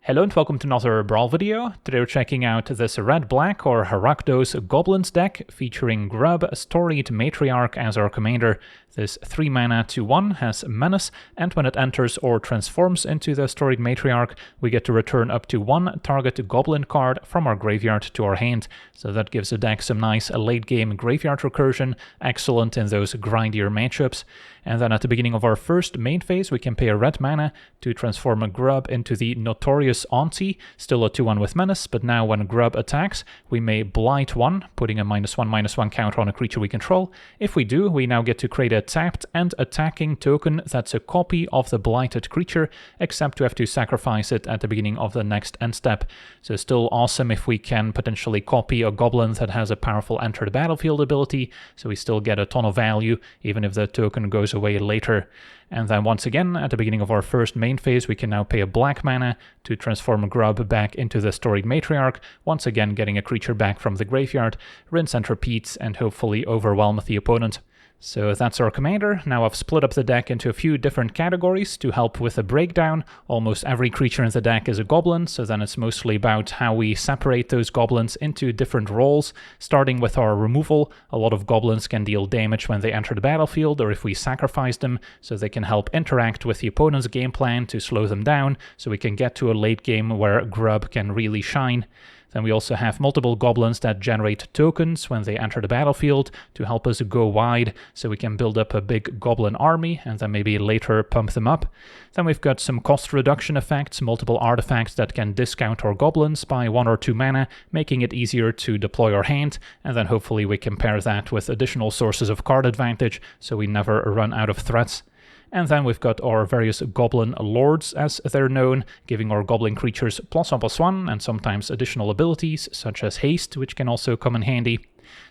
Hello and welcome to another Brawl video. Today we're checking out this red-black or Rakdos Goblins deck featuring Grub, Storied Matriarch as our commander. This 3 mana 2/1 has Menace, and when it enters or transforms into the Storied Matriarch, we get to return up to 1 target Goblin card from our graveyard to our hand. So that gives the deck some nice late-game graveyard recursion, excellent in those grindier matchups. And then at the beginning of our first main phase, we can pay a red mana to transform a Grub into the Notorious Auntie, still a 2/1 with Menace, but now when Grub attacks, we may Blight 1, putting a -1/-1 counter on a creature we control. If we do, we now get to create a tapped and attacking token that's a copy of the blighted creature, except we have to sacrifice it at the beginning of the next end step. So still awesome if we can potentially copy a Goblin that has a powerful enter the battlefield ability, so we still get a ton of value, even if the token goes away later. And then once again, at the beginning of our first main phase, we can now pay a black mana to transform Grub back into the Storied Matriarch, once again getting a creature back from the graveyard, rinse and repeat, and hopefully overwhelm the opponent. So that's our commander. Now I've split up the deck into a few different categories to help with the breakdown. Almost every creature in the deck is a goblin, so then it's mostly about how we separate those goblins into different roles. Starting with our removal, a lot of goblins can deal damage when they enter the battlefield or if we sacrifice them, so they can help interact with the opponent's game plan to slow them down, so we can get to a late game where Grub can really shine. Then we also have multiple goblins that generate tokens when they enter the battlefield to help us go wide, so we can build up a big goblin army and then maybe later pump them up. Then we've got some cost reduction effects, multiple artifacts that can discount our goblins by 1 or 2 mana, making it easier to deploy our hand, and then hopefully we can pair that with additional sources of card advantage so we never run out of threats. And then we've got our various Goblin Lords, as they're known, giving our Goblin creatures +1/+1 and sometimes additional abilities, such as Haste, which can also come in handy.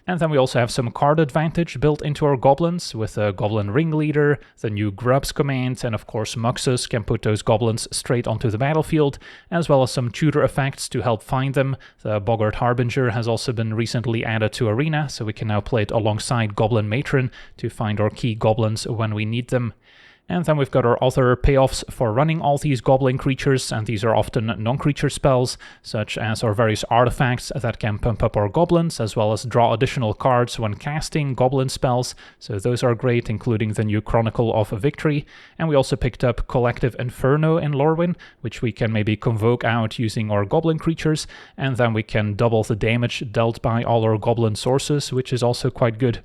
And then we also have some card advantage built into our Goblins, with a Goblin Ringleader, the new Grubs command, and of course Muxus can put those Goblins straight onto the battlefield, as well as some tutor effects to help find them. The Boggart Harbinger has also been recently added to Arena, so we can now play it alongside Goblin Matron to find our key Goblins when we need them. And then we've got our other payoffs for running all these Goblin creatures, and these are often non-creature spells, such as our various artifacts that can pump up our Goblins, as well as draw additional cards when casting Goblin spells, so those are great, including the new Chronicle of Victory. And we also picked up Collective Inferno in Lorwyn, which we can maybe convoke out using our Goblin creatures, and then we can double the damage dealt by all our Goblin sources, which is also quite good.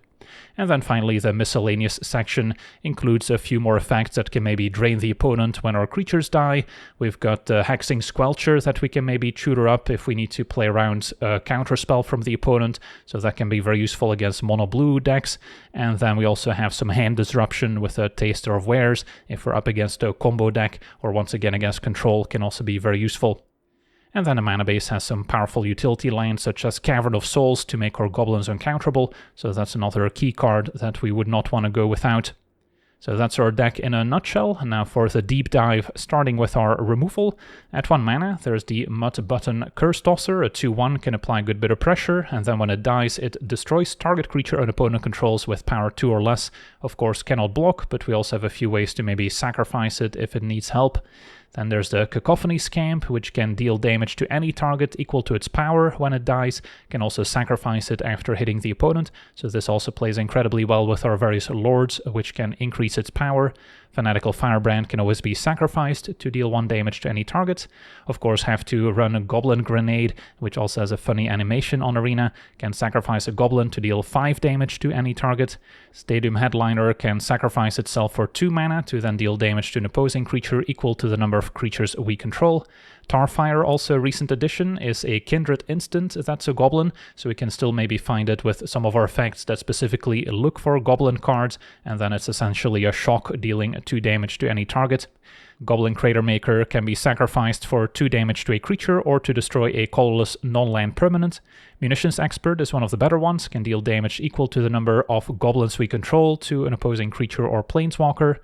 And then finally, the miscellaneous section includes a few more effects that can maybe drain the opponent when our creatures die. We've got the Hexing Squelcher that we can maybe tutor up if we need to play around a counterspell from the opponent, so that can be very useful against mono-blue decks. And then we also have some hand disruption with a Taster of Wares if we're up against a combo deck, or once again against control, can also be very useful. And then the mana base has some powerful utility lands such as Cavern of Souls to make our goblins uncounterable, so that's another key card that we would not want to go without. So that's our deck in a nutshell. Now for the deep dive, starting with our removal. At 1 mana, there's the Mud Button Curse Tosser. A 2/1 can apply a good bit of pressure, and then when it dies, it destroys target creature an opponent controls with power 2 or less. Of course, cannot block, but we also have a few ways to maybe sacrifice it if it needs help. Then there's the Cacophony Scamp, which can deal damage to any target equal to its power when it dies, can also sacrifice it after hitting the opponent, so this also plays incredibly well with our various Lords, which can increase its power. Fanatical Firebrand can always be sacrificed to deal 1 damage to any target. Of course, have to run a Goblin Grenade, which also has a funny animation on Arena, can sacrifice a Goblin to deal 5 damage to any target. Stadium Headliner can sacrifice itself for 2 mana to then deal damage to an opposing creature equal to the number of creatures we control. Tarfire, also a recent addition, is a Kindred instant that's a Goblin, so we can still maybe find it with some of our effects that specifically look for Goblin cards, and then it's essentially a shock dealing 2 damage to any target. Goblin Crater Maker can be sacrificed for 2 damage to a creature or to destroy a colorless non-land permanent. Munitions Expert is one of the better ones, can deal damage equal to the number of goblins we control to an opposing creature or planeswalker.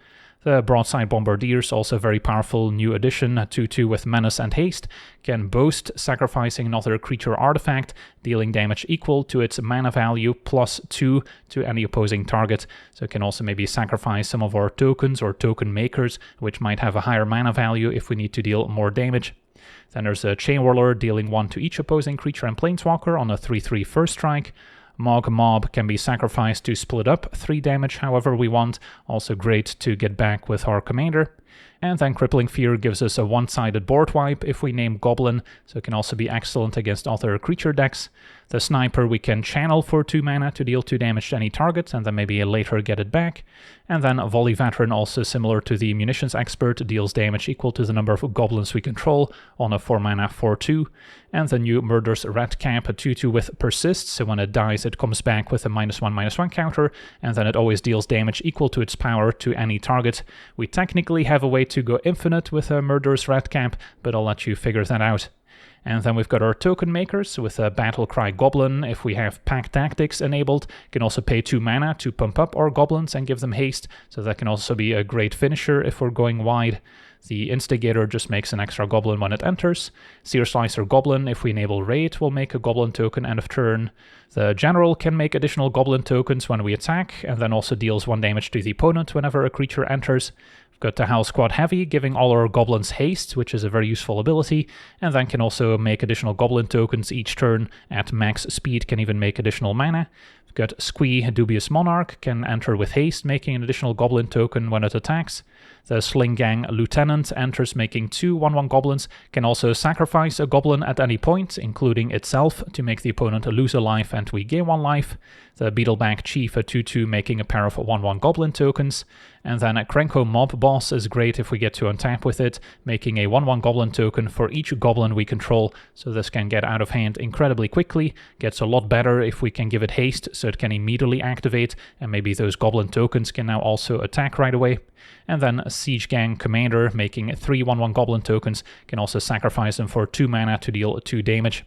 The Broadside Bombardiers, also a very powerful new addition, 2/2 with Menace and Haste, can boast sacrificing another creature artifact, dealing damage equal to its mana value +2 to any opposing target. So it can also maybe sacrifice some of our tokens or token makers, which might have a higher mana value if we need to deal more damage. Then there's a Chain Whirler, dealing 1 to each opposing creature and planeswalker on a 3/3 first strike. Mog Mob can be sacrificed to split up 3 damage however we want, also great to get back with our commander. And then Crippling Fear gives us a one-sided board wipe if we name Goblin, so it can also be excellent against other creature decks. The Sniper we can channel for 2 mana to deal 2 damage to any target, and then maybe later get it back. And then Volley Veteran, also similar to the Munitions Expert, deals damage equal to the number of goblins we control on a 4 mana 4/2. And the new Murderous Red Cap, a 2/2 with Persist, so when it dies it comes back with a -1/-1 counter, and then it always deals damage equal to its power to any target. We technically have a way to go infinite with a Murderous Red Cap, but I'll let you figure that out. And then we've got our token makers with a Battlecry Goblin. If we have Pack Tactics enabled, can also pay 2 mana to pump up our goblins and give them haste, so that can also be a great finisher if we're going wide. The Instigator just makes an extra goblin when it enters. Sear Slicer Goblin, if we enable Raid, will make a goblin token end of turn. The General can make additional goblin tokens when we attack, and then also deals 1 damage to the opponent whenever a creature enters. We've got the Howl Squad Heavy, giving all our goblins haste, which is a very useful ability, and then can also make additional goblin tokens each turn at max speed, can even make additional mana. We've got Squee Dubious Monarch, can enter with haste, making an additional goblin token when it attacks. The Sling Gang Lieutenant enters making 2 1/1 goblins, can also sacrifice a goblin at any point, including itself, to make the opponent lose a life and we gain 1 life. The Beetleback Chief, a 2/2, making a pair of 1/1 goblin tokens. And then a Krenko Mob Boss is great if we get to untap with it, making a 1/1 goblin token for each goblin we control, so this can get out of hand incredibly quickly. Gets a lot better if we can give it haste, so it can immediately activate, and maybe those goblin tokens can now also attack right away. And then a Siege Gang Commander, making 3 1/1 goblin tokens, can also sacrifice them for 2 mana to deal 2 damage.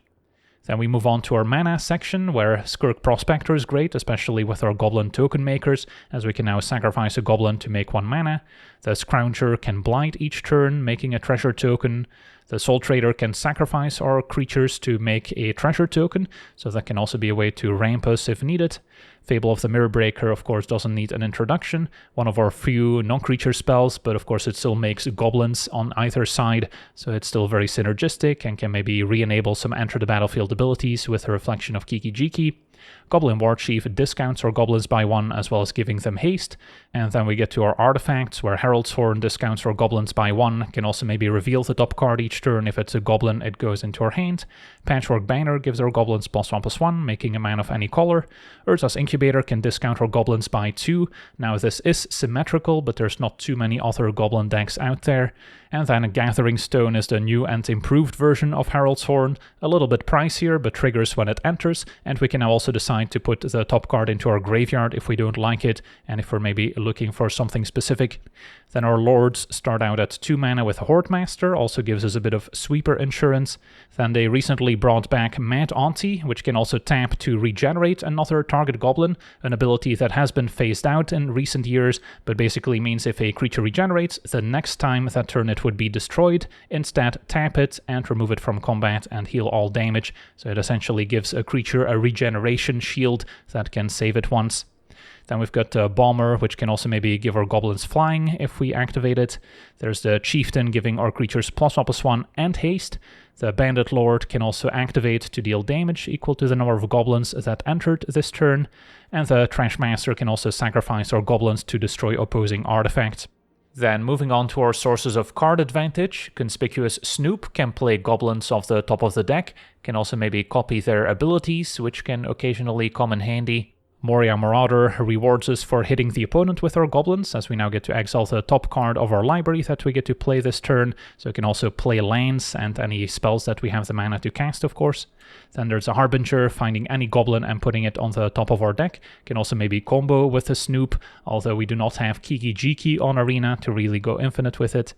Then we move on to our mana section, where Skirk Prospector is great, especially with our goblin token makers, as we can now sacrifice a goblin to make 1 mana. The Scrounger can blight each turn, making a treasure token. The Soul Trader can sacrifice our creatures to make a treasure token, so that can also be a way to ramp us if needed. Fable of the Mirror Breaker, of course, doesn't need an introduction. One of our few non-creature spells, but of course it still makes goblins on either side, so it's still very synergistic and can maybe re-enable some enter the battlefield abilities with a reflection of Kiki Jiki. Goblin War Chief discounts our goblins by 1 as well as giving them haste. And then we get to our artifacts, where Herald's Horn discounts our goblins by 1, can also maybe reveal the top card each turn. If it's a goblin, it goes into our hand. Patchwork Banner gives our goblins +1/+1, making a man of any color. Urza's Incubator can discount our goblins by 2. Now this is symmetrical, but there's not too many other goblin decks out there. And then Gathering Stone is the new and improved version of Herald's Horn, a little bit pricier, but triggers when it enters, and we can now also decide to put the top card into our graveyard if we don't like it, and if we're maybe looking for something specific. Then our Lords start out at 2 mana with Horde Master, also gives us a bit of sweeper insurance. Then they recently brought back Mad Auntie, which can also tap to regenerate another target goblin, an ability that has been phased out in recent years, but basically means if a creature regenerates, the next time that turn it would be destroyed. Instead, tap it and remove it from combat and heal all damage, so it essentially gives a creature a regeneration shield that can save it once. Then we've got Bomber, which can also maybe give our goblins flying if we activate it. There's the Chieftain, giving our creatures +1/+1 and haste. The Bandit Lord can also activate to deal damage equal to the number of goblins that entered this turn. And the Trash Master can also sacrifice our goblins to destroy opposing artifacts. Then moving on to our sources of card advantage, Conspicuous Snoop can play goblins off the top of the deck, can also maybe copy their abilities, which can occasionally come in handy. Moria Marauder rewards us for hitting the opponent with our goblins, as we now get to exile the top card of our library that we get to play this turn, so it can also play lands and any spells that we have the mana to cast, of course. Then there's a Harbinger, finding any goblin and putting it on the top of our deck. Can also maybe combo with the Snoop, although we do not have Kiki Jiki on Arena to really go infinite with it.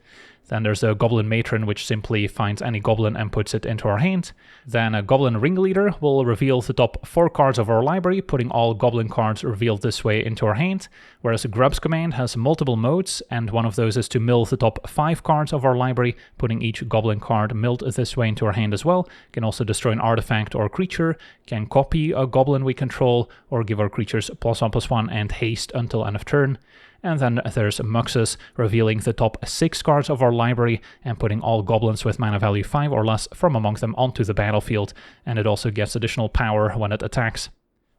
Then there's a Goblin Matron, which simply finds any goblin and puts it into our hand. Then a Goblin Ringleader will reveal the top 4 cards of our library, putting all goblin cards revealed this way into our hand, whereas Grub's command has multiple modes, and one of those is to mill the top 5 cards of our library, putting each goblin card milled this way into our hand as well. Can also destroy an artifact or creature, can copy a goblin we control, or give our creatures +1/+1 and haste until end of turn. And then there's Muxus, revealing the top 6 cards of our library and putting all goblins with mana value 5 or less from among them onto the battlefield, and it also gets additional power when it attacks.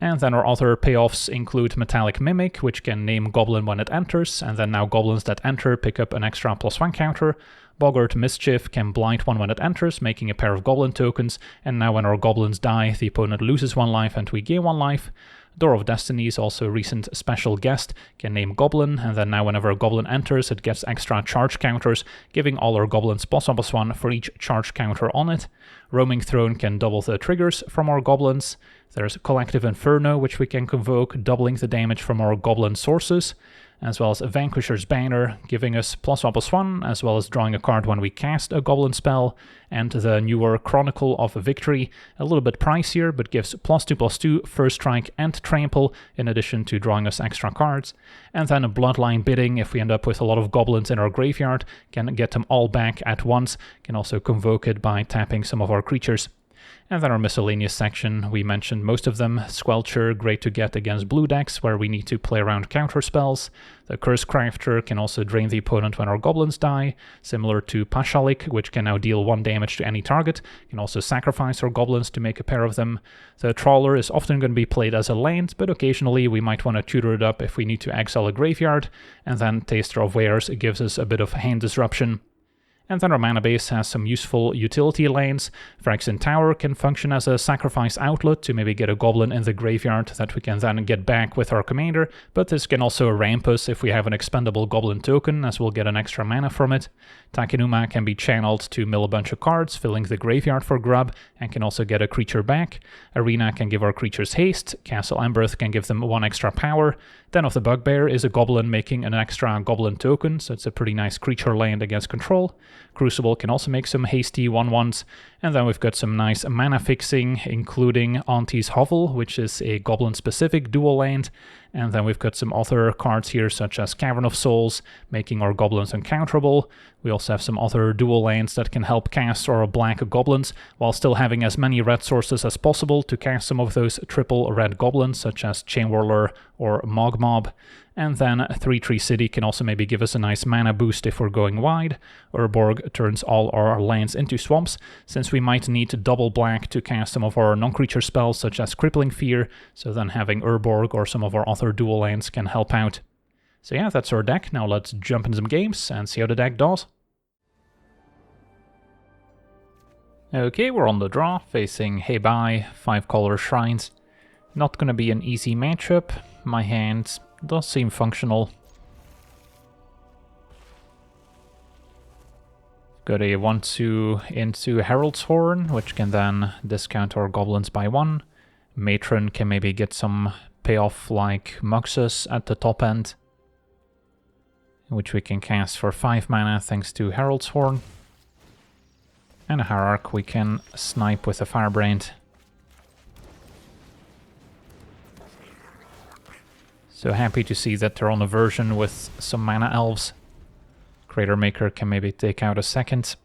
And then our other payoffs include Metallic Mimic, which can name Goblin when it enters, and then now goblins that enter pick up an extra +1 counter. Boggart Mischief can blind one when it enters, making a pair of goblin tokens, and now when our goblins die, the opponent loses 1 life and we gain 1 life. Door of Destinies, also a recent special guest, can name Goblin, and then now whenever a goblin enters, it gets extra charge counters, giving all our goblins +1/+1 for each charge counter on it. Roaming Throne can double the triggers from our goblins. There's Collective Inferno, which we can convoke, doubling the damage from our goblin sources, as well as Vanquisher's Banner, giving us +1/+1, as well as drawing a card when we cast a goblin spell, and the newer Chronicle of Victory, a little bit pricier, but gives +2/+2, First Strike, and Trample, in addition to drawing us extra cards. And then a Bloodline Bidding, if we end up with a lot of goblins in our graveyard, can get them all back at once, can also convoke it by tapping some of our creatures. And then our miscellaneous section, we mentioned most of them. Squelcher, great to get against blue decks where we need to play around counter spells. The Curse Crafter can also drain the opponent when our goblins die, similar to Pashalik, which can now deal 1 damage to any target, can also sacrifice our goblins to make a pair of them. The Trawler is often going to be played as a land, but occasionally we might want to tutor it up if we need to exile a graveyard, and then Taster of Wares gives us a bit of hand disruption. And then our mana base has some useful utility lanes. Phyrexian Tower can function as a sacrifice outlet to maybe get a goblin in the graveyard that we can then get back with our commander, but this can also ramp us if we have an expendable goblin token, as we'll get an extra mana from it. Takenuma can be channeled to mill a bunch of cards, filling the graveyard for Grub, and can also get a creature back. Arena can give our creatures haste. Castle Emberth can give them 1 extra power. Den of the Bugbear is a goblin making an extra goblin token, so it's a pretty nice creature land against control. Crucible can also make some hasty 1/1s, and then we've got some nice mana fixing, including Auntie's Hovel, which is a goblin-specific dual land, and then we've got some other cards here, such as Cavern of Souls, making our goblins uncounterable. We also have some other dual lands that can help cast our black goblins, while still having as many red sources as possible to cast some of those triple red goblins, such as Chainwhirler or Mogmob. And then 3-3 City can also maybe give us a nice mana boost if we're going wide. Urborg turns all our lands into swamps, since we might need double black to cast some of our non-creature spells such as Crippling Fear, so then having Urborg or some of our other dual lands can help out. So yeah, that's our deck. Now let's jump into some games and see how the deck does. Okay, we're on the draw, facing Hei Bai, 5-color Shrines. Not gonna be an easy matchup. My hand does seem functional. Got a 1/2 into Herald's Horn, which can then discount our goblins by 1. Matron can maybe get some payoff like Muxus at the top end, which we can cast for 5 mana thanks to Herald's Horn. And a Hierarch we can snipe with a Firebrand. So happy to see that they're on a version with some mana elves. Crater Maker can maybe take out a second.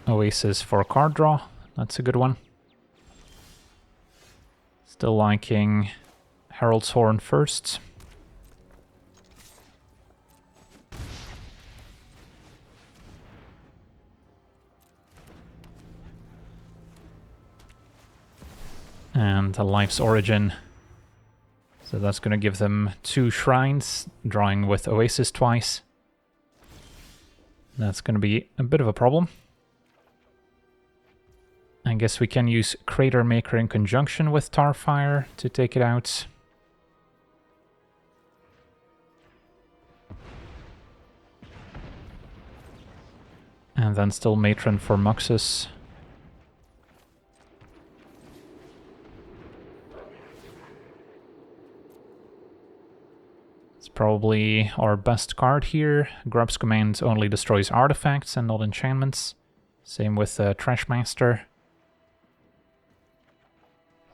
Oasis for card draw, that's a good one. Still liking Herald's Horn first. And a Life's Origin. So that's going to give them 2 shrines, drawing with Oasis twice. That's going to be a bit of a problem. I guess we can use Crater Maker in conjunction with Tarfire to take it out. And then still Matron for Muxus. It's probably our best card here. Grub's command only destroys artifacts and not enchantments. Same with Trashmaster.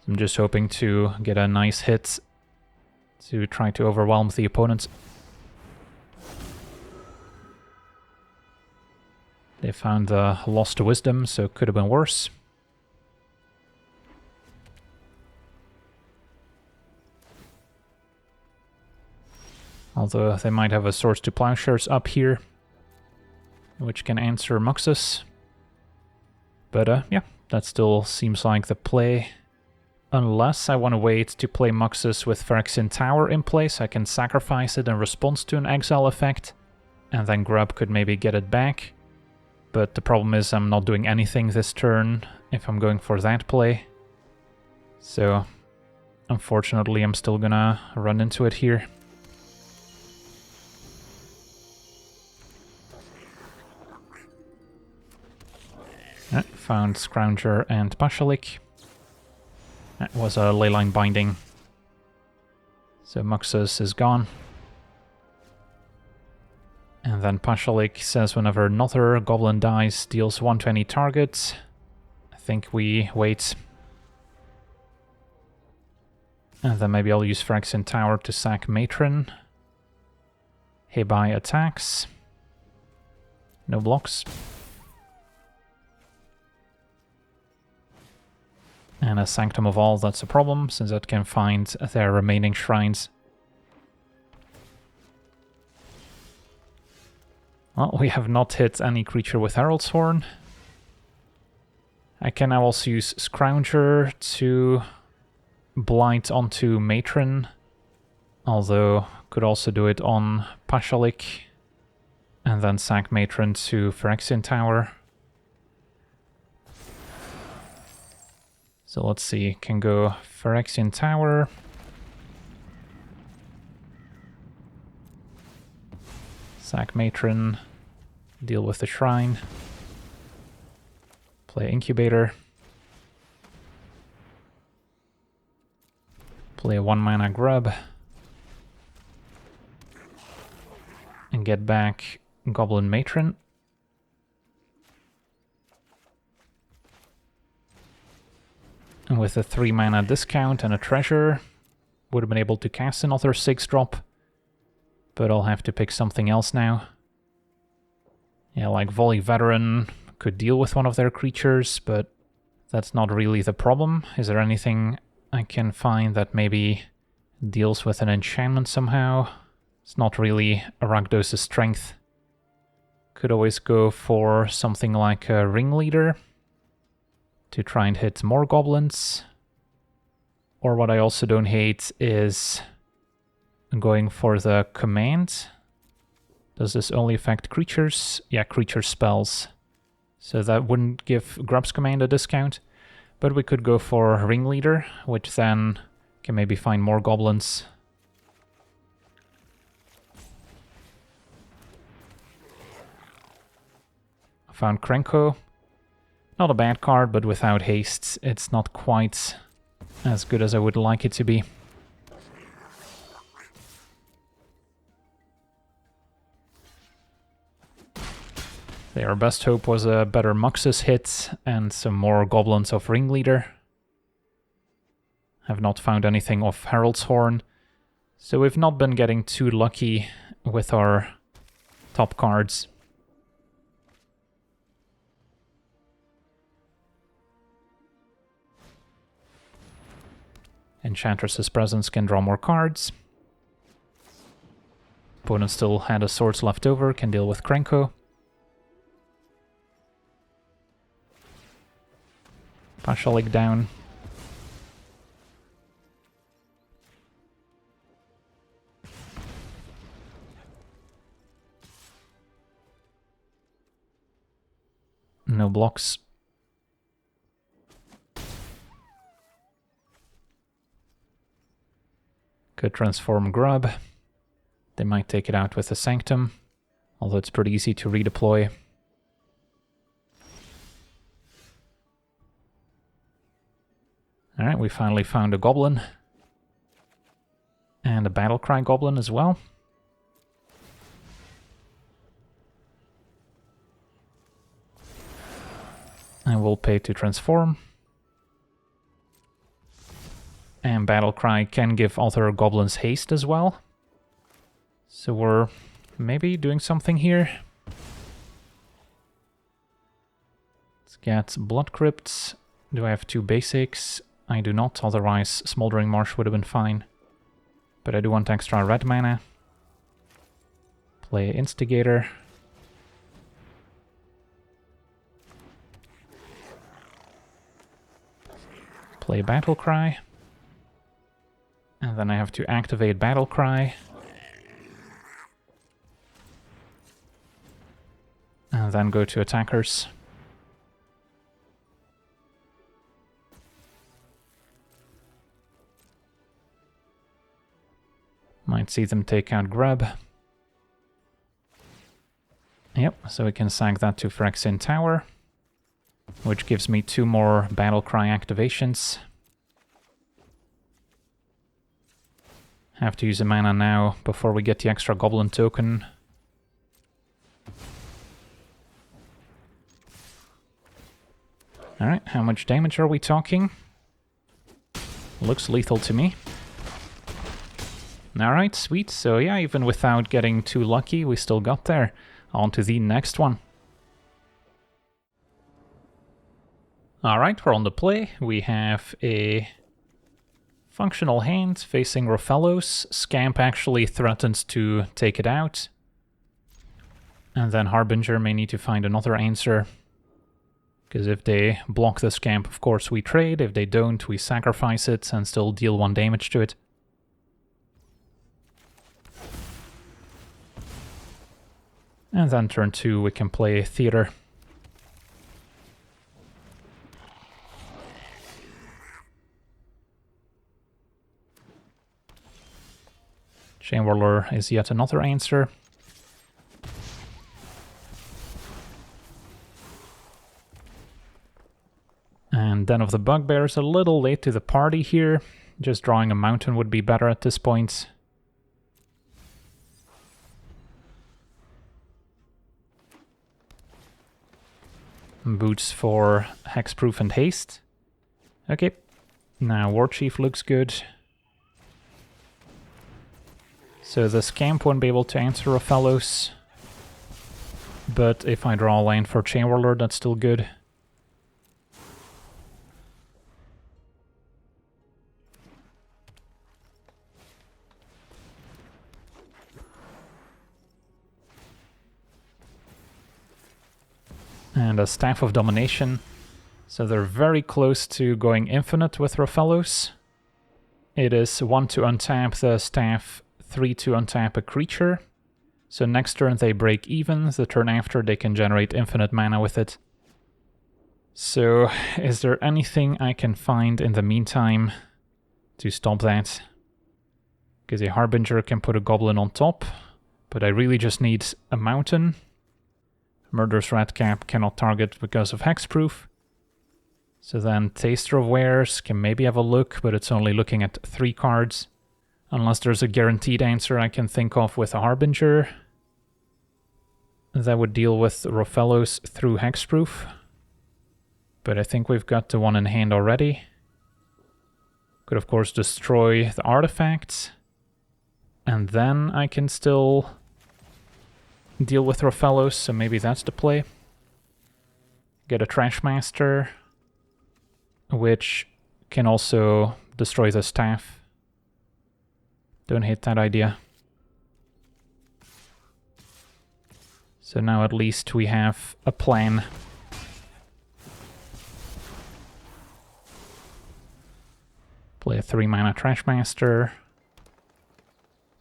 I'm just hoping to get a nice hit to try to overwhelm the opponent. They found the Lost Wisdom, so it could have been worse. Although they might have a Swords to Plowshares up here, which can answer Muxus. But yeah, that still seems like the play. Unless I want to wait to play Muxus with Phyrexian Tower in place, I can sacrifice it in response to an exile effect, and then Grub could maybe get it back. But the problem is I'm not doing anything this turn if I'm going for that play. So, unfortunately, I'm still gonna run into it here. Found Scrounger and Pashalik. That was a Leyline Binding. So Muxus is gone. And then Pashalik says whenever another goblin dies, deals 1 to any target. I think we wait. And then maybe I'll use Phyrexian Tower to sack Matron. Hei Bai attacks. No blocks. And a Sanctum of All, that's a problem, since it can find their remaining shrines. Well, we have not hit any creature with Herald's Horn. I can now also use Scrounger to blight onto Matron, although could also do it on Pashalik, and then sack Matron to Phyrexian Tower. So let's see, can go Phyrexian Tower. Sack Matron, deal with the Shrine. Play Incubator. Play a 1-mana Grub. And get back Goblin Matron. And with a 3-mana discount and a treasure, would have been able to cast another 6-drop. But I'll have to pick something else now. Yeah, like Volley Veteran could deal with one of their creatures, but that's not really the problem. Is there anything I can find that maybe deals with an enchantment somehow? It's not really Rakdos' strength. Could always go for something like a Ringleader to try and hit more goblins. Or what I also don't hate is going for the command. Does this only affect creatures? Yeah, creature spells. So that wouldn't give Grub's command a discount. But we could go for Ringleader, which then can maybe find more goblins. I found Krenko. Not a bad card, but without haste, it's not quite as good as I would like it to be. Our best hope was a better Muxus hit and some more goblins of Ringleader. Have not found anything of Herald's Horn, so we've not been getting too lucky with our top cards. Enchantress's Presence can draw more cards. Opponent still had a Swords left over, can deal with Krenko. Pashalik down. No blocks. Could transform Grub. They might take it out with a Sanctum, although it's pretty easy to redeploy. Alright, we finally found a Goblin. And a Battlecry Goblin as well. And we'll pay to transform. And Battlecry can give other goblins haste as well. So we're maybe doing something here. get Blood Crypts. Do I have 2 basics? I do not, otherwise Smoldering Marsh would have been fine. But I do want extra red mana. Play Instigator. Play Battle Cry. And then I have to activate Battle Cry. And then go to attackers. Might see them take out Grub. Yep, so we can sack that to Phyrexian Tower, which gives me 2 more Battle Cry activations. Have to use a mana now before we get the extra Goblin token. Alright, how much damage are we talking? Looks lethal to me. Alright, sweet. So yeah, even without getting too lucky, we still got there. On to the next one. Alright, we're on the play. We have a functional hand facing Rofellos. Scamp actually threatens to take it out. And then Harbinger may need to find another answer. Because if they block the Scamp, of course we trade. If they don't, we sacrifice it and still deal 1 damage to it. And then turn 2 we can play Theater. Chain Whirler is yet another answer. And Den of the Bugbear is a little late to the party here. Just drawing a mountain would be better at this point. Boots for Hexproof and Haste. Okay, now War Chief looks good. So the Scamp won't be able to answer Rofellos. But if I draw a land for Chain Whirler, that's still good. And a Staff of Domination. So they're very close to going infinite with Rofellos. It is 1 to untap the staff, 3 to untap a creature. So next turn they break even, the turn after they can generate infinite mana with it. So is there anything I can find in the meantime to stop that? Because a Harbinger can put a Goblin on top, but I really just need a mountain. Murderous Redcap cannot target because of Hexproof. So then Taster of Wares can maybe have a look, but it's only looking at 3 cards. Unless there's a guaranteed answer I can think of with a Harbinger. That would deal with Rofellos through Hexproof. But I think we've got the one in hand already. Could of course destroy the artifacts. And then I can still deal with Rofellos, so maybe that's the play. Get a Trashmaster, which can also destroy the staff. Don't hate that idea. So now at least we have a plan. Play a 3-mana Trashmaster.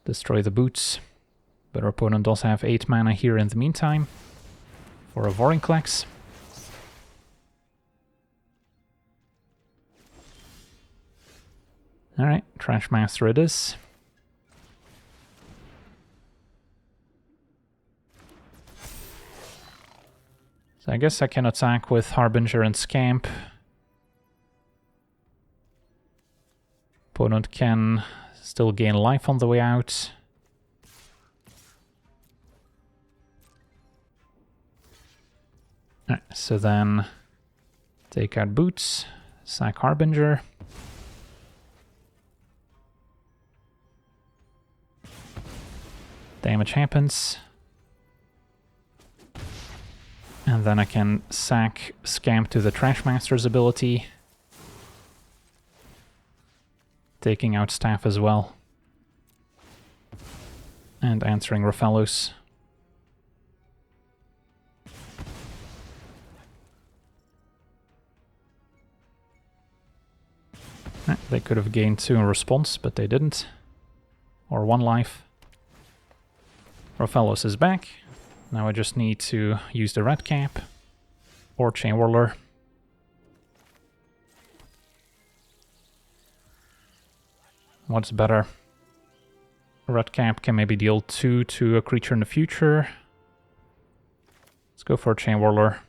Destroy the boots. But our opponent does have 8 mana here in the meantime for a Vorinclex. Alright, Trashmaster it is. So I guess I can attack with Harbinger and Scamp. Opponent can still gain life on the way out. Alright, so then take out Boots, sack Harbinger. Damage happens. And then I can sack Scamp to the Trashmaster's ability, taking out Staff as well, and answering Rofellos. They could have gained 2 in response, but they didn't. Or 1 life. Rofellos is back. Now I just need to use the red cap or Chain Whirler. What's better? Red cap can maybe deal 2 to a creature in the future. Let's go for a Chain Whirler.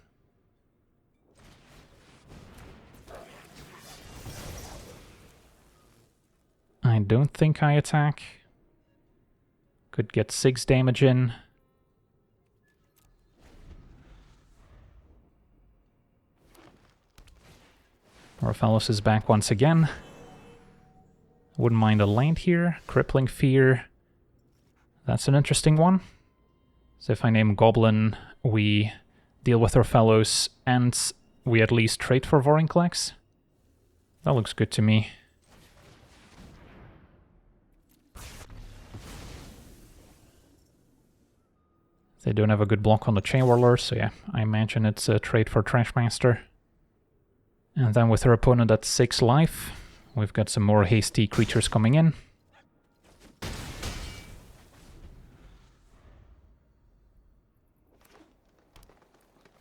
I don't think I attack. Could get 6 damage in. Rofellos is back once again. Wouldn't mind a land here. Crippling Fear. That's an interesting one. So if I name Goblin, we deal with Rofellos and we at least trade for Vorinclex. That looks good to me. They don't have a good block on the Chain Whirler, so yeah, I imagine it's a trade for Trashmaster. And then with her opponent at 6 life, we've got some more hasty creatures coming in.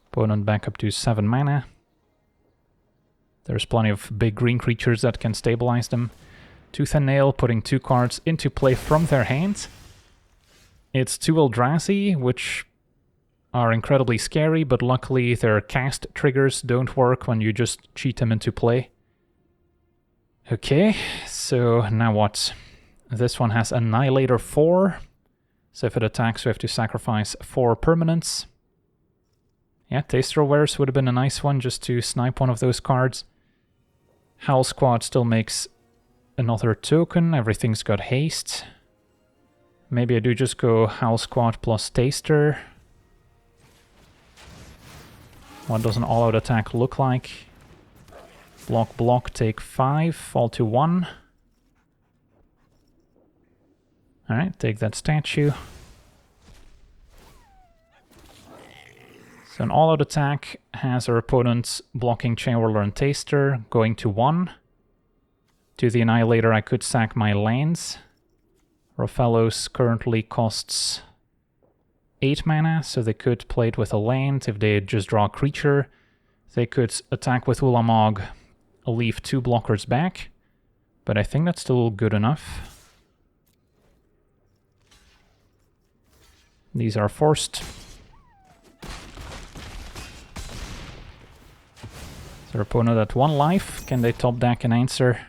Opponent back up to 7 mana. There's plenty of big green creatures that can stabilize them. Tooth and Nail putting 2 cards into play from their hand. It's 2 Eldrazi, which are incredibly scary, but luckily their cast triggers don't work when you just cheat them into play. Okay, so now what? This one has Annihilator 4, so if it attacks we have to sacrifice 4 permanents. Yeah, Taster Wares would have been a nice one just to snipe one of those cards. Howl Squad still makes another token, everything's got haste. Maybe I do just go Howl Squad plus Taster. What does an all-out attack look like? Block, block, take 5, fall to 1. Alright, take that statue. So an all-out attack has our opponent blocking Chain Whirler and Taster, going to 1. To the Annihilator I could sack my lands. Rofellos currently costs 8 mana, so they could play it with a land. If they just draw a creature, they could attack with Ulamog, leave 2 blockers back, but I think that's still good enough. These are forced. Their opponent at 1 life. Can they top deck an answer?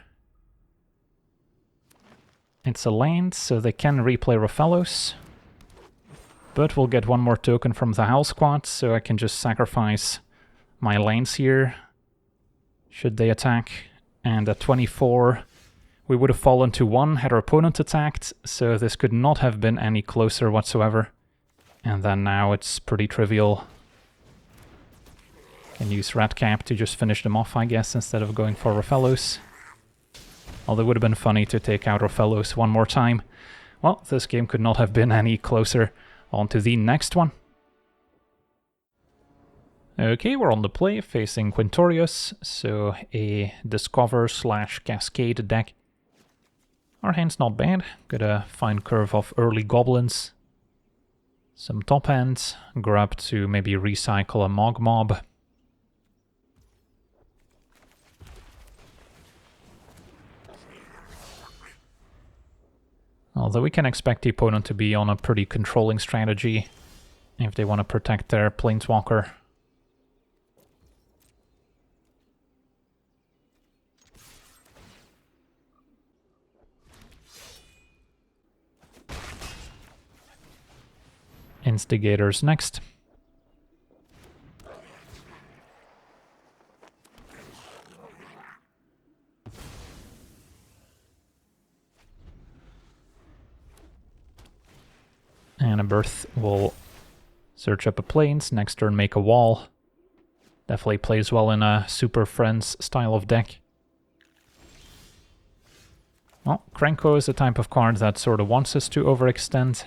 It's a land, so they can replay Rofellos. But we'll get 1 more token from the Howl Squad, so I can just sacrifice my lands here, should they attack. And at 24, we would have fallen to 1 had our opponent attacked, so this could not have been any closer whatsoever. And then now it's pretty trivial. Can use Red Cap to just finish them off, I guess, instead of going for Rofellos. Although it would have been funny to take out Rofellos 1 more time. Well, this game could not have been any closer. On to the next one. Okay, we're on the play, facing Quintorius, so a Discover/Cascade deck. Our hand's not bad, got a fine curve of early goblins. Some top ends, Grub to maybe recycle a Mog Mob. Although we can expect the opponent to be on a pretty controlling strategy if they want to protect their Planeswalker. Instigators next. And a Birth will Search up a plains, next turn make a wall. Definitely plays well in a Super Friends style of deck. Well, Krenko is the type of card that sort of wants us to overextend.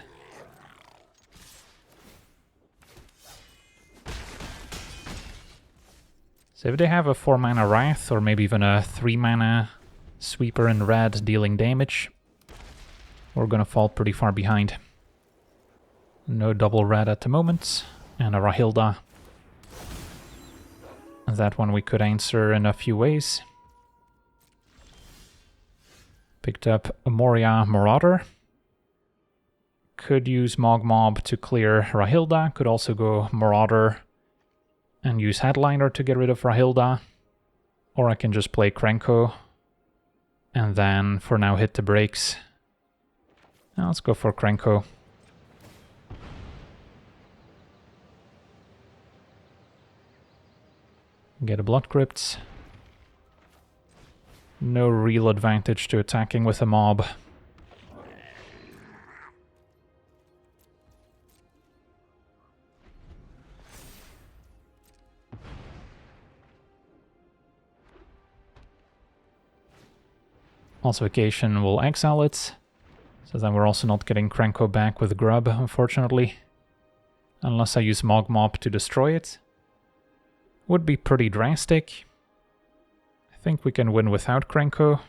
So if they have a 4-mana Wrath, or maybe even a 3-mana Sweeper in red dealing damage, we're gonna fall pretty far behind. No double red at the moment, and a Rahilda. That one we could answer in a few ways. Picked up a Moria Marauder. Could use Mogmob to clear Rahilda, could also go Marauder and use Headliner to get rid of Rahilda. Or I can just play Krenko and then for now hit the brakes. Now let's go for Krenko. Get a Blood Crypt. No real advantage to attacking with a mob. Also, Vacation will exile it, so then we're also not getting Krenko back with Grub, unfortunately. Unless I use Mogmob to destroy it. Would be pretty drastic. I think we can win without Krenko.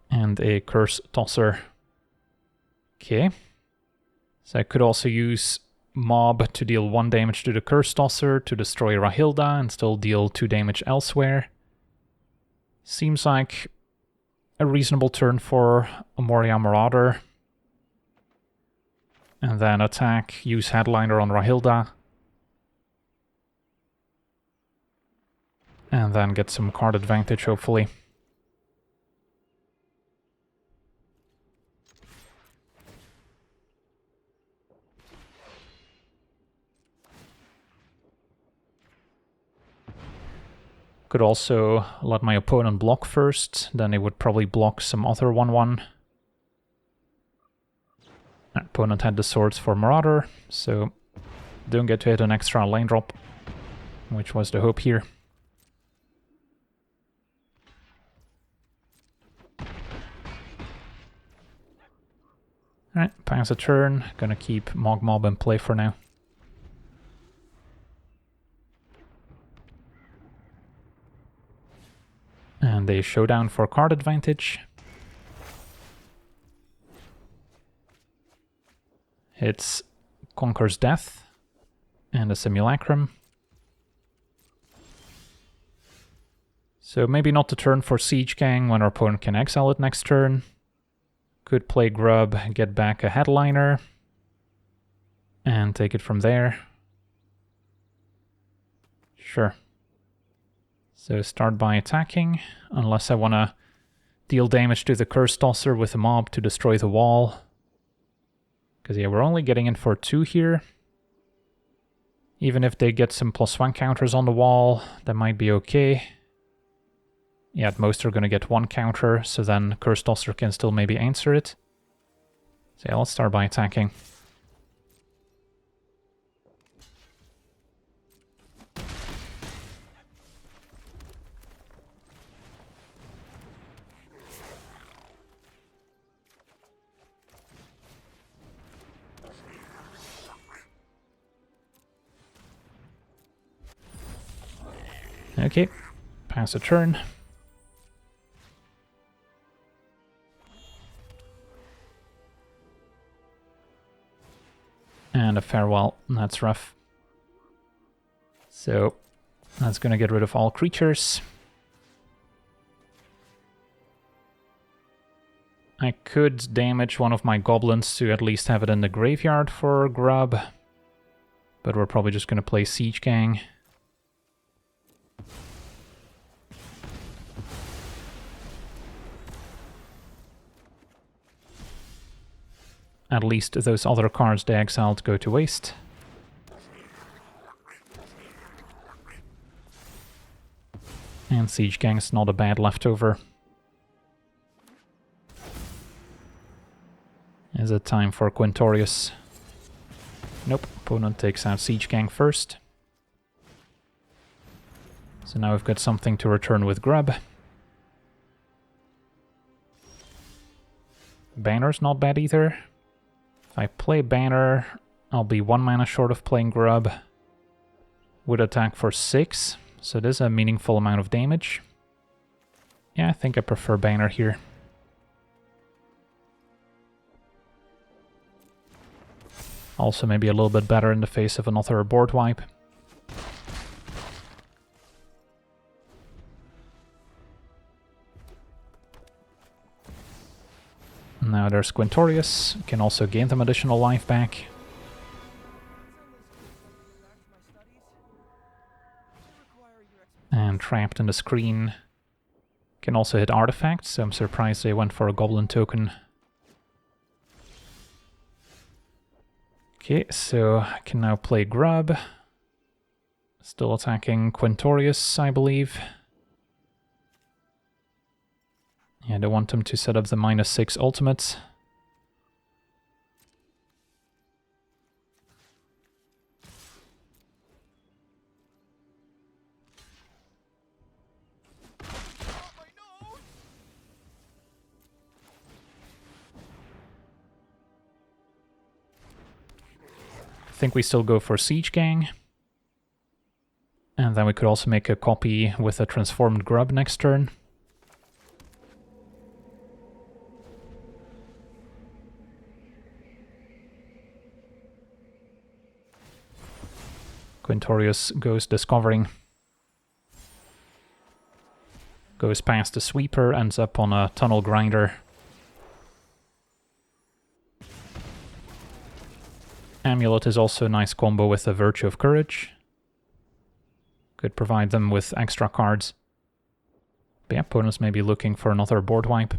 And a Curse Tosser. Okay. So I could also use Mob to deal 1 damage to the Curse Tosser to destroy Rahilda and still deal 2 damage elsewhere. Seems like a reasonable turn for a Moria Marauder. And then attack, use Headliner on Rahilda. And then get some card advantage, hopefully. Could also let my opponent block first, then they would probably block some other 1/1. Opponent had the swords for Marauder, so don't get to hit an extra lane drop, which was the hope here. Alright, pass a turn, gonna keep Mogmob in play for now. And a showdown for card advantage. It's Conquer's Death and a Simulacrum. So maybe not the turn for Siege Gang when our opponent can exile it next turn. Could play Grub, get back a Headliner, and take it from there. Sure. So start by attacking, unless I want to deal damage to the Curse Tosser with a mob to destroy the wall. Because yeah, we're only getting in for 2 here. Even if they get some +1 counters on the wall, that might be okay. Yeah, at most they're going to get 1 counter, so then Curse Tosser can still maybe answer it. So yeah, let's start by attacking. Okay, pass a turn. And a farewell, that's rough. So, that's gonna get rid of all creatures. I could damage one of my goblins to at least have it in the graveyard for Grub. But we're probably just gonna play Siege Gang. At least those other cards they exiled go to waste. And Siege Gang's not a bad leftover. Is it time for Quintorius? Nope, opponent takes out Siege Gang first. So now we've got something to return with Grub. Banner's not bad either. If I play Banner, I'll be 1 mana short of playing Grub. Would attack for 6, so it is a meaningful amount of damage. Yeah, I think I prefer Banner here. Also maybe a little bit better in the face of another board wipe. Now there's Quintorius, can also gain them additional life back. And trapped in the screen. Can also hit artifacts, so I'm surprised they went for a Goblin token. Okay, so I can now play Grub. Still attacking Quintorius, I believe. Yeah, they want him to set up the -6 ultimate. I think we still go for Siege Gang. And then we could also make a copy with a transformed Grub next turn. Quintorius goes Discovering. Goes past the Sweeper, ends up on a Tunnel Grinder. Amulet is also a nice combo with the Virtue of Courage. Could provide them with extra cards. But yeah, opponents may be looking for another board wipe.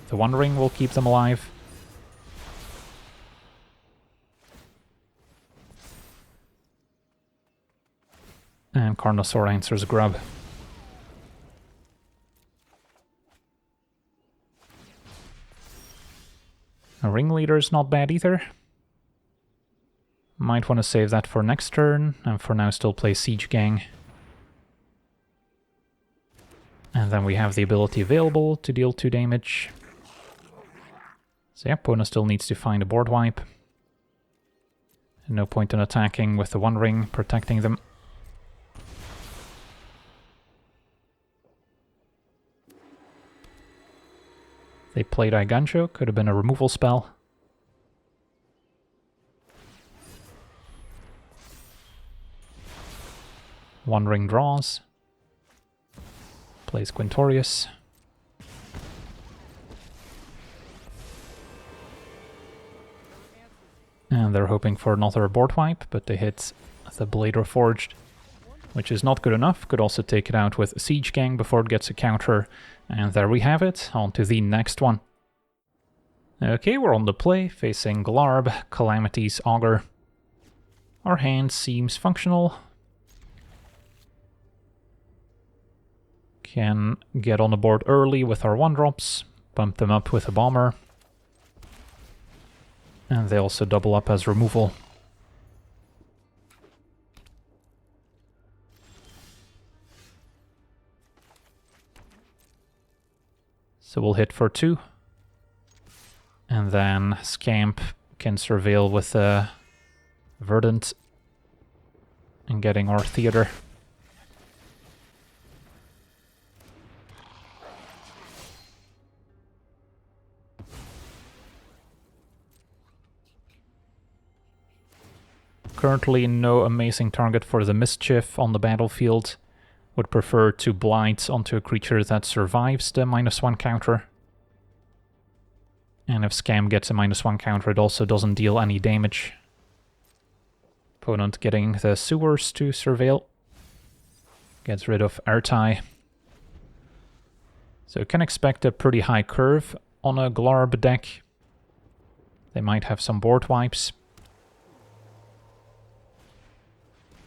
The Wandering will keep them alive. And Carnosaur answers Grub. A Ringleader's not bad either. Might want to save that for next turn, and for now still play Siege Gang. And then we have the ability available to deal 2 damage. So yeah, opponent still needs to find a board wipe. No point in attacking with the One Ring, protecting them. They played Igancho, could have been a removal spell. One Ring draws. Plays Quintorius. And they're hoping for another board wipe, but they hit the Blade Reforged, which is not good enough. Could also take it out with Siege Gang before it gets a counter. And there we have it, on to the next one. Okay, we're on the play, facing Glarb, Calamity's Augur. Our hand seems functional. Can get on the board early with our 1-drops, bump them up with a Bomber. And they also double up as removal. So we'll hit for 2. And then Scamp can surveil with Verdant and getting our Theater. Currently no amazing target for the Mischief on the battlefield. Would prefer to blight onto a creature that survives the -1 counter. And if Scam gets a -1 counter, it also doesn't deal any damage. Opponent getting the Sewers to surveil. Gets rid of Airtie. So you can expect a pretty high curve on a Glarb deck. They might have some board wipes.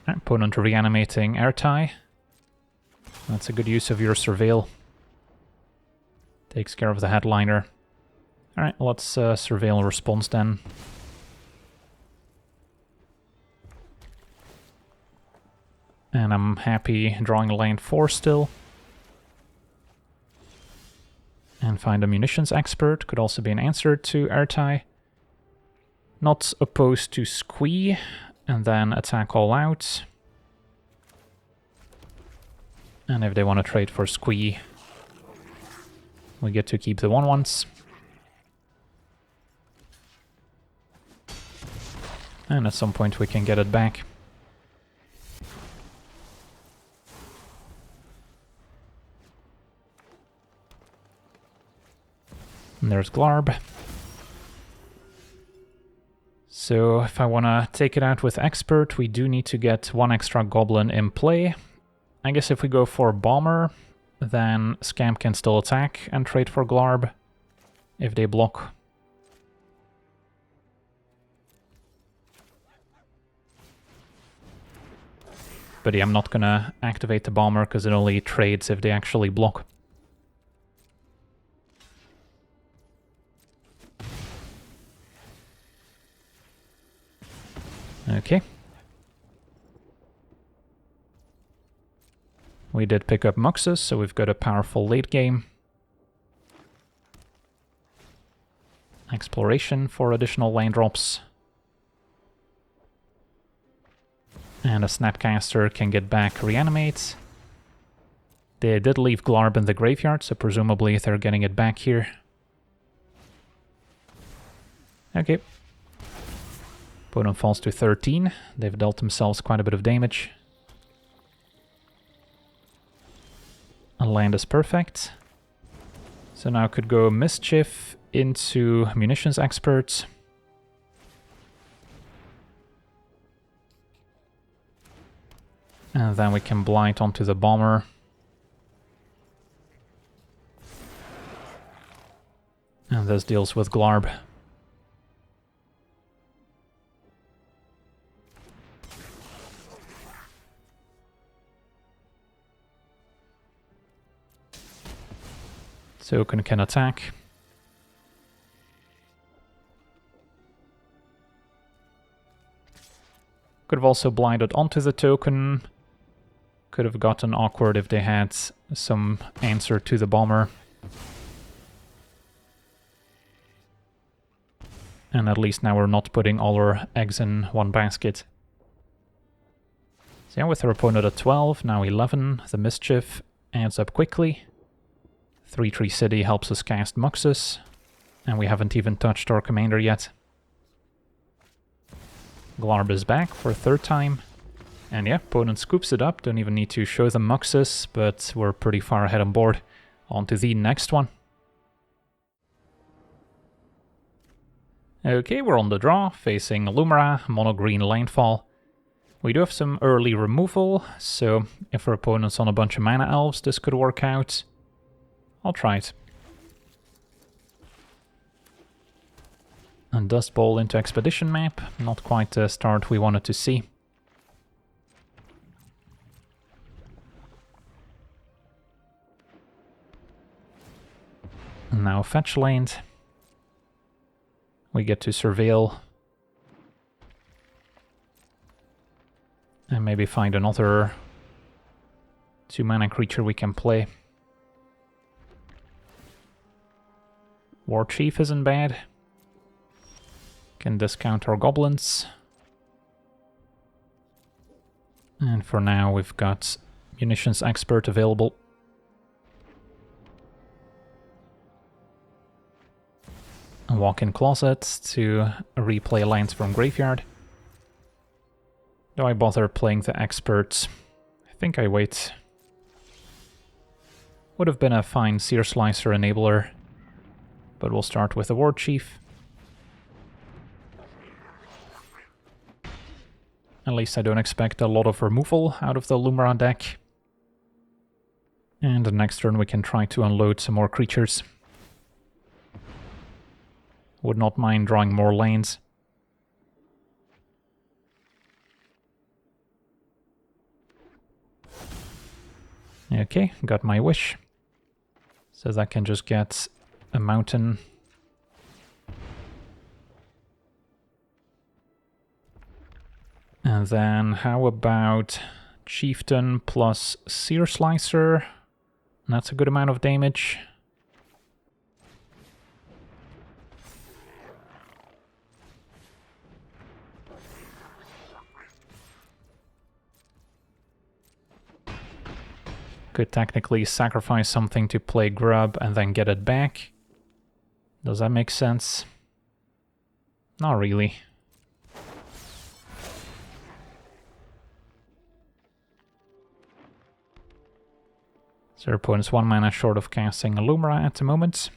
Opponent reanimating Airtie. That's a good use of your surveil. Takes care of the headliner. Alright, let's surveil response then. And I'm happy drawing land 4 still. And find a munitions expert, could also be an answer to Ertai. Not opposed to Squee, and then attack all out. And if they want to trade for Squee, we get to keep the 1/1s. And at some point we can get it back. And there's Glarb. So if I want to take it out with Expert, we do need to get 1 extra Goblin in play. I guess if we go for Bomber, then Scamp can still attack and trade for Glarb if they block. But yeah, I'm not gonna activate the Bomber because it only trades if they actually block. Okay. We did pick up Muxus, so we've got a powerful late game. Exploration for additional land drops. And a Snapcaster can get back Reanimate. They did leave Glarb in the graveyard, so presumably they're getting it back here. Okay. Opponent falls to 13. They've dealt themselves quite a bit of damage. A land is perfect. So now I could go Mischief into Munitions Expert. And then we can blight onto the Bomber. And this deals with Glarb. Token can attack. Could have also blinded onto the token. Could have gotten awkward if they had some answer to the Bomber. And at least now we're not putting all our eggs in one basket. So yeah, with our opponent at 12, now 11, the Mischief adds up quickly. 3/3 City helps us cast Muxus, and we haven't even touched our commander yet. Glarb is back for a 3rd time, and yeah, opponent scoops it up, don't even need to show them Muxus, but we're pretty far ahead on board. On to the next one. Okay, we're on the draw, facing Lumra, mono-green landfall. We do have some early removal, so if our opponent's on a bunch of mana elves, this could work out. I'll try it. And Dust Bowl into Expedition map. Not quite the start we wanted to see. And now Fetch Land. We get to Surveil. And maybe find another 2-mana creature we can play. War Chief isn't bad. Can discount our goblins. And for now we've got Munitions Expert available. A Walk-in Closet to replay lands from Graveyard. Do I bother playing the Expert? I think I wait. Would have been a fine Seer Slicer enabler. But we'll start with the War Chief. At least I don't expect a lot of removal out of the Lumra deck. And the next turn we can try to unload some more creatures. Would not mind drawing more lanes. Okay, got my wish. So that can just get a mountain And then how about Chieftain plus Seer Slicer? That's a good amount of damage. Could technically sacrifice something to play Grub and then get it back. Does that make sense? Not really. So their opponent's 1 mana short of casting Lumra at the moment.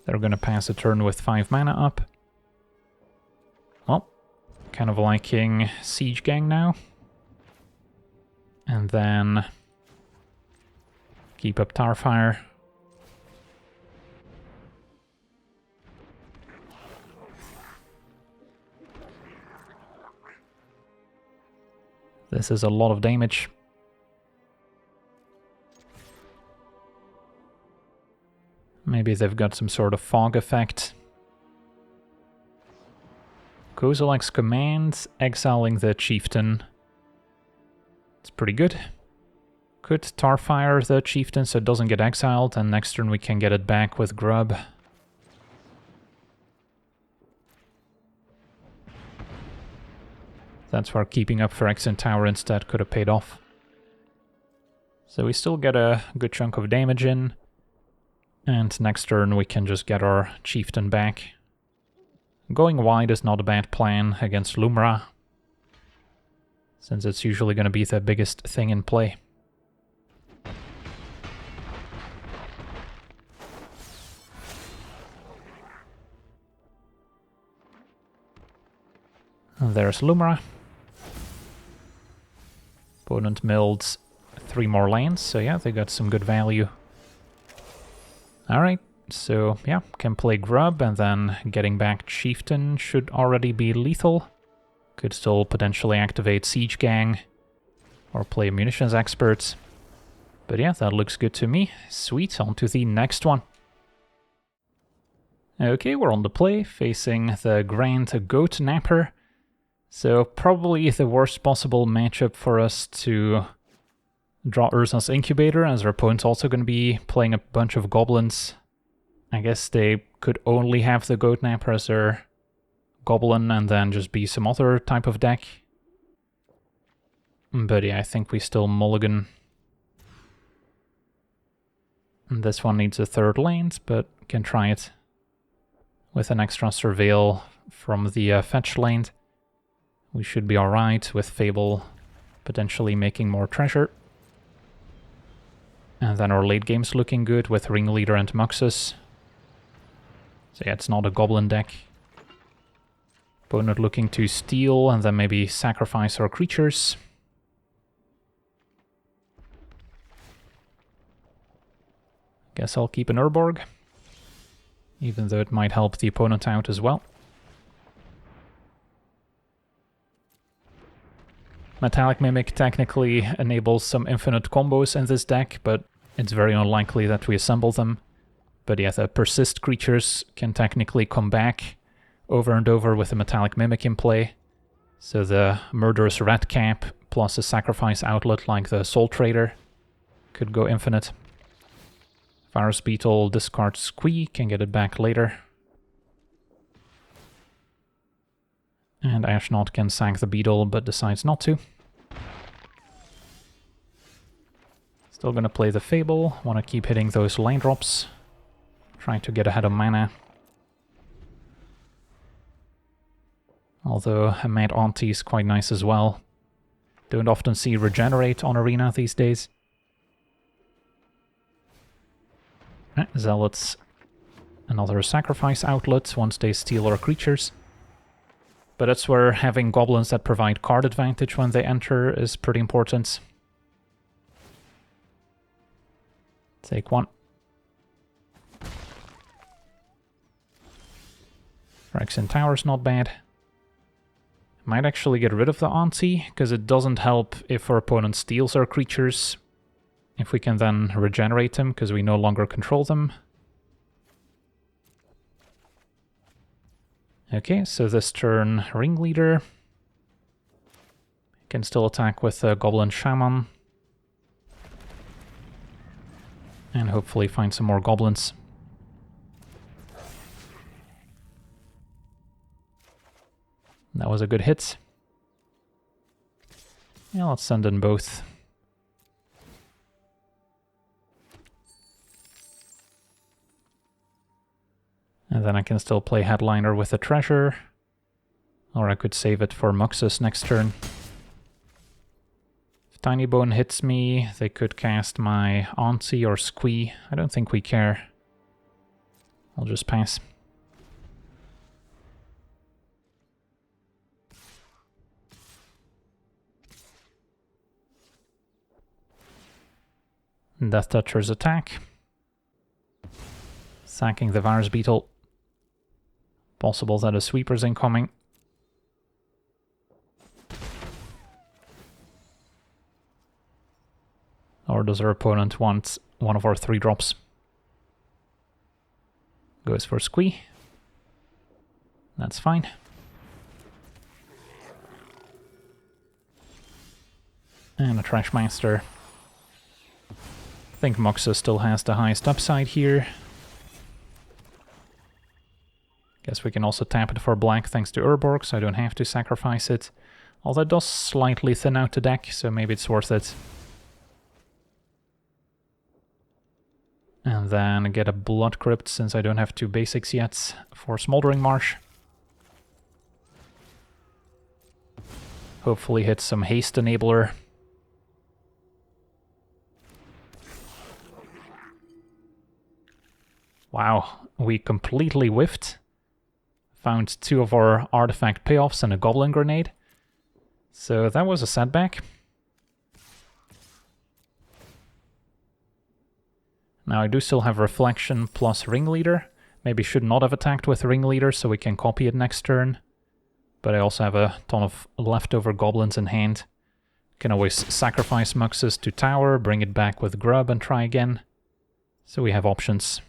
They're gonna pass a turn with 5 mana up. Well, kind of liking Siege Gang now. And then keep up Tarfire. This is a lot of damage. Maybe they've got some sort of fog effect. Kozilek's command, exiling the Chieftain. It's pretty good. Could Tarfire the Chieftain so it doesn't get exiled, and next turn we can get it back with Grub. That's where keeping up Phyrexian Tower instead could have paid off. So we still get a good chunk of damage in, and next turn we can just get our Chieftain back. Going wide is not a bad plan against Lumra, since it's usually going to be the biggest thing in play. And there's Lumra. Opponent milled 3 more lands, so yeah, they got some good value. Alright, so yeah, can play Grub, and then getting back Chieftain should already be lethal. Could still potentially activate Siege Gang, or play Munitions Expert. But yeah, that looks good to me. Sweet, on to the next one. Okay, we're on the play, facing the Grand Goatnapper. So probably the worst possible matchup for us to draw Urza's Incubator, as our opponent's also going to be playing a bunch of goblins. I guess they could only have the Goatnapper as their goblin and then just be some other type of deck. But yeah, I think we still mulligan. And this one needs a 3rd land, but can try it with an extra Surveil from the fetch land. We should be alright with Fable potentially making more treasure. And then our late game's looking good with Ringleader and Muxus. So yeah, it's not a goblin deck. Opponent looking to steal and then maybe sacrifice our creatures. Guess I'll keep an Urborg, even though it might help the opponent out as well. Metallic Mimic technically enables some infinite combos in this deck, but it's very unlikely that we assemble them. But yeah, the Persist creatures can technically come back over and over with a Metallic Mimic in play. So the Murderous Red Cap plus a sacrifice outlet like the Soul Trader could go infinite. Virus Beetle discards Squee, can get it back later. And Ashnod can sack the Beetle, but decides not to. Still gonna play the Fable, wanna keep hitting those line drops. Trying to get ahead of mana. Although a Mad Auntie is quite nice as well. Don't often see Regenerate on Arena these days. Zealots, another sacrifice outlet once they steal our creatures. But that's where having goblins that provide card advantage when they enter is pretty important. Take 1. Phyrexian Tower's not bad. Might actually get rid of the Auntie, because it doesn't help if our opponent steals our creatures. If we can then regenerate them, because we no longer control them. Okay, so this turn, Ringleader. Can still attack with a Goblin Shaman. And hopefully find some more goblins. That was a good hit. Yeah, let's send in both. And then I can still play Headliner with a treasure. Or I could save it for Muxus next turn. If Tiny Bone hits me, they could cast my Auntie or Squee. I don't think we care. I'll just pass. Death Toucher's attack. Sacking the Virus Beetle. Possible that a sweeper's incoming. Or does our opponent want one of our 3-drops? Goes for Squee. That's fine. And a Trash Master. I think Muxus still has the highest upside here. Guess we can also tap it for black thanks to Urborg, so I don't have to sacrifice it. Although it does slightly thin out the deck, so maybe it's worth it. And then get a Blood Crypt, since I don't have 2 basics yet, for Smoldering Marsh. Hopefully hit some Haste Enabler. Wow, we completely whiffed. Found 2 of our artifact payoffs and a Goblin Grenade. So that was a setback. Now I do still have Reflection plus Ringleader. Maybe should not have attacked with Ringleader so we can copy it next turn. But I also have a ton of leftover goblins in hand. Can always sacrifice Muxus to tower, bring it back with Grub and try again. So we have options.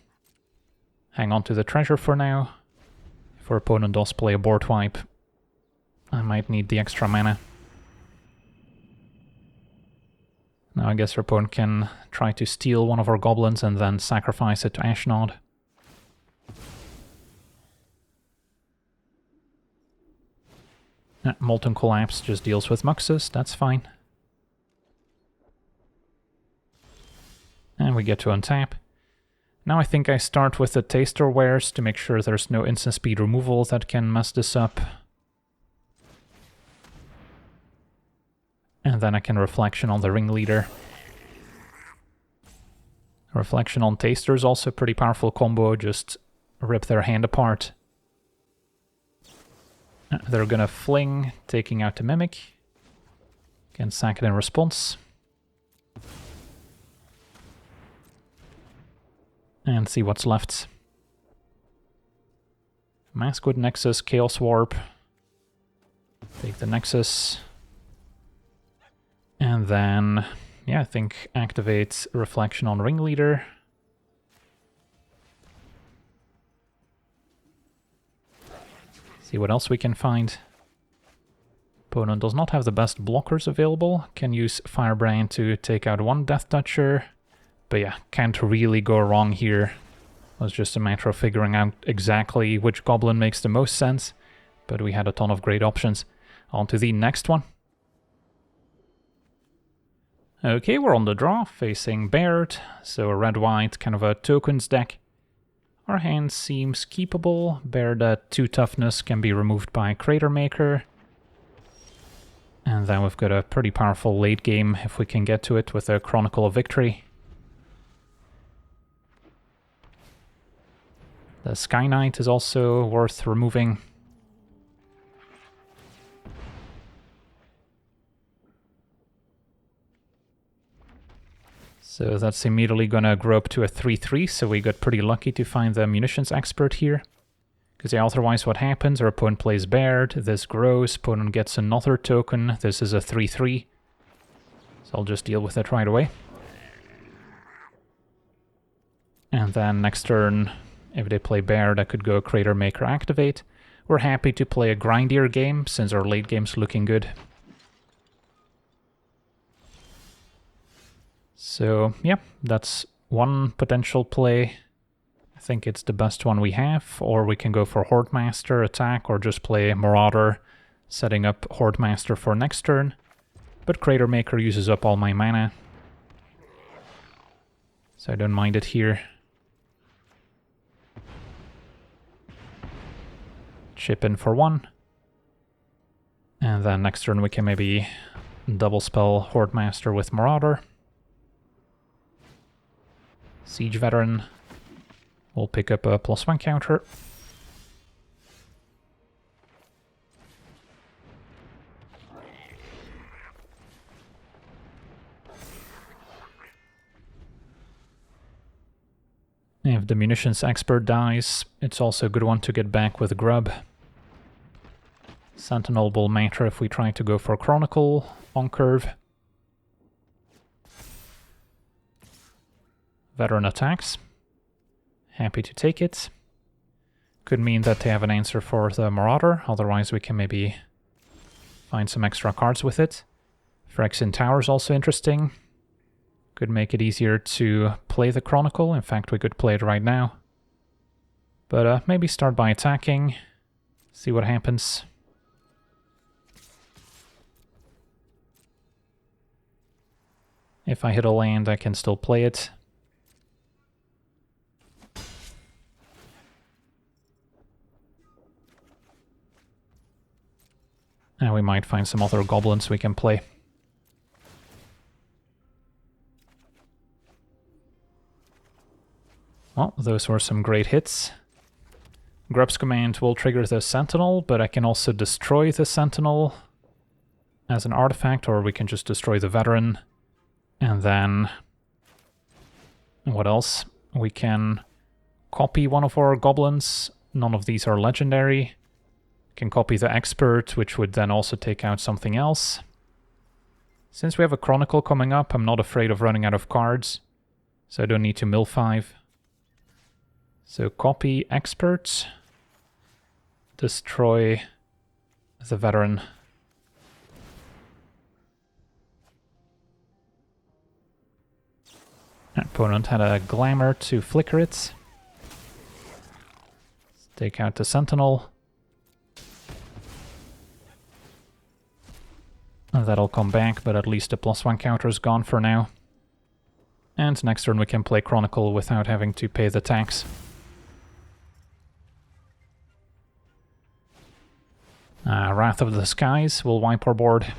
Hang on to the treasure for now. If our opponent does play a board wipe, I might need the extra mana. Now I guess our opponent can try to steal one of our goblins and then sacrifice it to Ashnod. Molten Collapse just deals with Muxus, that's fine. And we get to untap. Now I think I start with the Taster Wares to make sure there's no instant speed removal that can mess this up. And then I can Reflection on the Ringleader. Reflection on Taster is also a pretty powerful combo, just rip their hand apart. They're gonna Fling, taking out the Mimic. Can sack it in response. And see what's left. Maskwood Nexus, Chaos Warp. Take the Nexus. And then, yeah, I think activate Reflection on Ringleader. See what else we can find. Opponent does not have the best blockers available. Can use Firebrand to take out one Death Toucher. But yeah, can't really go wrong here. It was just a matter of figuring out exactly which goblin makes the most sense. But we had a ton of great options. On to the next one. Okay, we're on the draw, facing Baird. So a red-white, kind of a tokens deck. Our hand seems keepable. Baird at 2 toughness can be removed by Crater Maker. And then we've got a pretty powerful late game if we can get to it with a Chronicle of Victory. The Sky Knight is also worth removing. So that's immediately gonna grow up to a 3-3, so we got pretty lucky to find the Munitions Expert here. Because yeah, otherwise what happens, our opponent plays Baird, this grows, opponent gets another token, this is a 3-3. So I'll just deal with it right away. And then next turn, if they play Baird, I could go Crater Maker activate. we're happy to play a grindier game since our late game's looking good. So yeah, that's one potential play. I think it's the best one we have, or we can go for Horde Master attack or just play Marauder, setting up Horde Master for next turn. But Crater Maker uses up all my mana, so I don't mind it here. Chip in for 1. And then next turn we can maybe double spell Horde Master with Marauder. Siege Veteran will pick up a +1 counter. If the Munitions Expert dies, it's also a good one to get back with Grub. Sentinel will matter if we try to go for Chronicle on curve. Veteran attacks. Happy to take it. Could mean that they have an answer for the Marauder, otherwise we can maybe find some extra cards with it. Phyrexian Tower is also interesting. Could make it easier to play the Chronicle. In fact, we could play it right now. But maybe start by attacking, see what happens. If I hit a land, I can still play it. And we might find some other goblins we can play. Well, those were some great hits. Grub's command will trigger the Sentinel, but I can also destroy the Sentinel as an artifact, or we can just destroy the Veteran. And then... what else? We can copy one of our goblins. None of these are legendary. Can copy the Expert, which would then also take out something else. Since we have a Chronicle coming up, I'm not afraid of running out of cards, so I don't need to mill 5. So copy Expert, destroy the Veteran. Opponent had a Glamour to flicker it. Let's take out the Sentinel. That'll come back, but at least the +1 counter is gone for now. And next turn we can play Chronicle without having to pay the tax. Wrath of the Skies will wipe our board.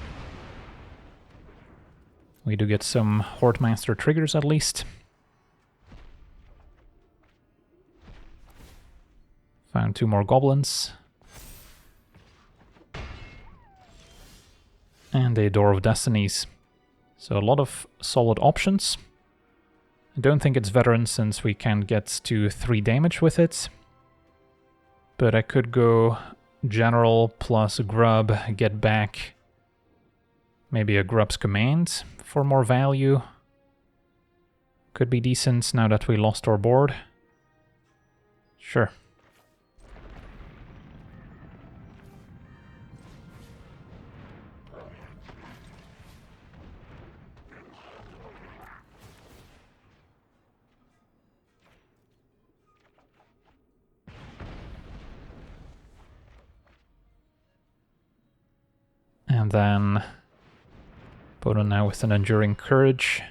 We do get some Horde Master triggers at least. Found 2 more goblins. And a Door of Destinies. So a lot of solid options. I don't think it's Veteran since we can get to 3 damage with it. But I could go General plus Grub, get back maybe a Grub's Command for more value. Could be decent now that we lost our board. Sure. And then opponent now with an Enduring Courage.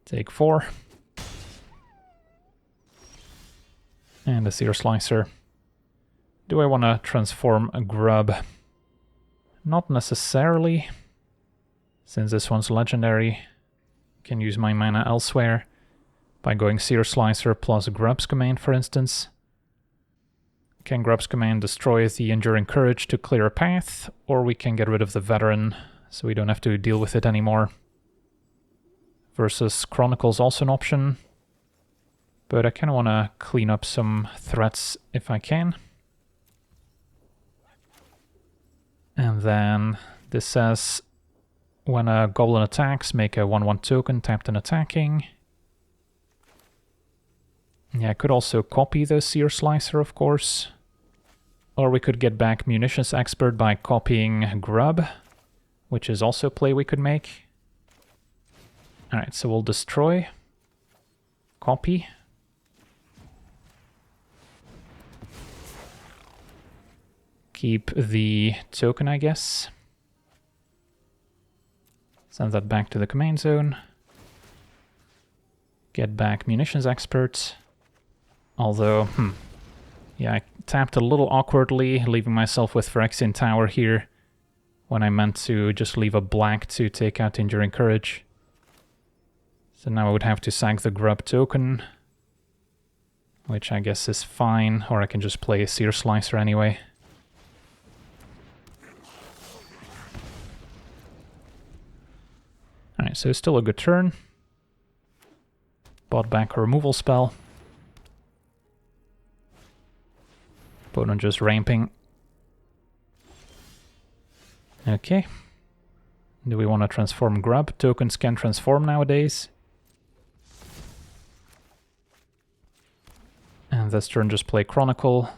Take 4. And a Seer Slicer. Do I want to transform a Grub? Not necessarily. Since this one's legendary, I can use my mana elsewhere by going Seer Slicer plus Grub's Command, for instance. Can Grub's Command destroy the Enduring Courage to clear a path, or we can get rid of the Veteran so we don't have to deal with it anymore. Versus Chronicle's also an option, but I kind of want to clean up some threats if I can. And then this says, when a Goblin attacks, make a 1/1 token tapped and attacking. Yeah, I could also copy the Seer Slicer, of course. Or we could get back Munitions Expert by copying Grub, which is also a play we could make. Alright, so we'll destroy, copy. Keep the token, I guess. Send that back to the command zone. Get back Munitions Expert. Although, yeah, I tapped a little awkwardly, leaving myself with Phyrexian Tower here, when I meant to just leave a black to take out Enduring Courage. So now I would have to sack the Grub token, which I guess is fine, or I can just play a Seer Slicer anyway. Alright, so still a good turn. Bought back a removal spell. Opponent just ramping. Okay. Do we want to transform Grub? Tokens can transform nowadays. And this turn just play Chronicle.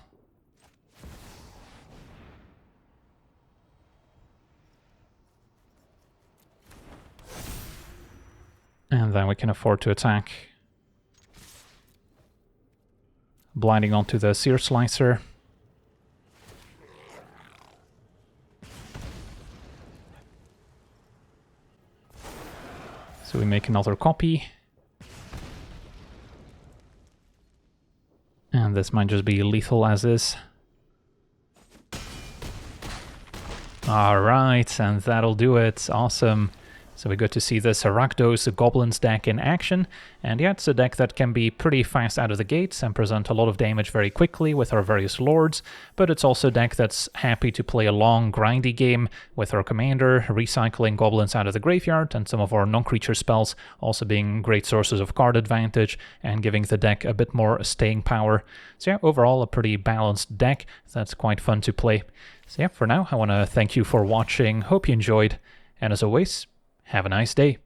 And then we can afford to attack. Blinding onto the Seer Slicer. So we make another copy. And this might just be lethal as is. Alright, and that'll do it. Awesome. So we got to see this Rakdos Goblins deck in action, and yeah, it's a deck that can be pretty fast out of the gates and present a lot of damage very quickly with our various lords, but it's also a deck that's happy to play a long, grindy game with our commander, recycling goblins out of the graveyard, and some of our non-creature spells also being great sources of card advantage and giving the deck a bit more staying power. So yeah, overall a pretty balanced deck that's quite fun to play. So yeah, for now I want to thank you for watching, hope you enjoyed, and as always, have a nice day.